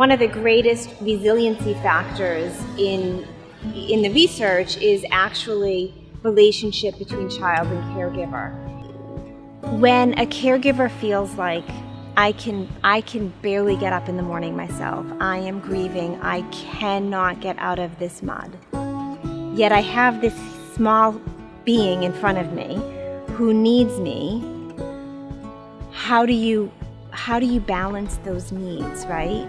One of the greatest resiliency factors in the research is actually relationship between child and caregiver. When a caregiver feels like I can barely get up in the morning myself, I am grieving, I cannot get out of this mud, yet I have this small being in front of me who needs me, how do you balance those needs, right?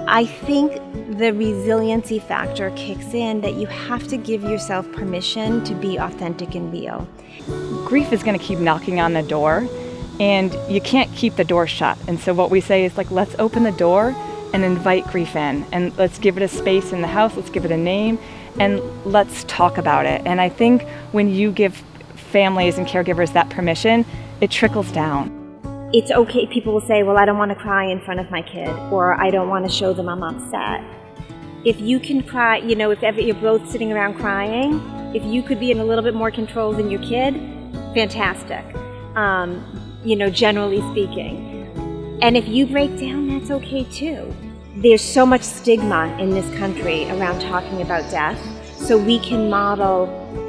I think the resiliency factor kicks in that you have to give yourself permission to be authentic and real. Grief is going to keep knocking on the door, and you can't keep the door shut. And so what we say is, like, let's open the door and invite grief in, and let's give it a space in the house, let's give it a name, and let's talk about it. And I think when you give families and caregivers that permission, it trickles down. It's okay, people will say, well, I don't want to cry in front of my kid, or I don't want to show them I'm upset. If you can cry, if ever you're both sitting around crying, if you could be in a little bit more control than your kid, fantastic, generally speaking. And if you break down, that's okay too. There's so much stigma in this country around talking about death, so we can model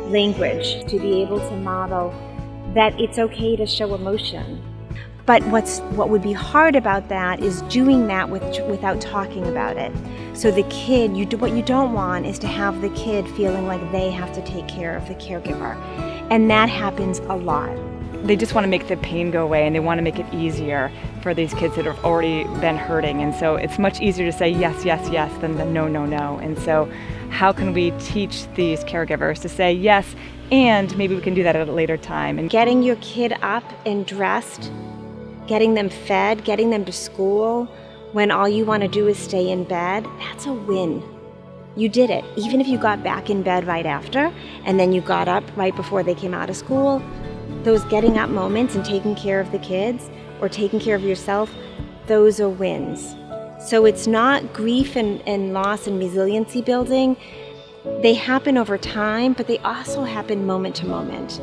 language to be able to model that it's okay to show emotion. But what would be hard about that is doing that without talking about it. So the kid, what you don't want is to have the kid feeling like they have to take care of the caregiver. And that happens a lot. They just want to make the pain go away, and they want to make it easier for these kids that have already been hurting. And so it's much easier to say yes, yes, yes than the no, no, no. And so how can we teach these caregivers to say yes, and maybe we can do that at a later time. And getting your kid up and dressed, getting them fed, getting them to school, when all you want to do is stay in bed, that's a win. You did it. Even if you got back in bed right after, and then you got up right before they came out of school, those getting up moments and taking care of the kids, or taking care of yourself, those are wins. So it's not grief and loss and resiliency building. They happen over time, but they also happen moment to moment.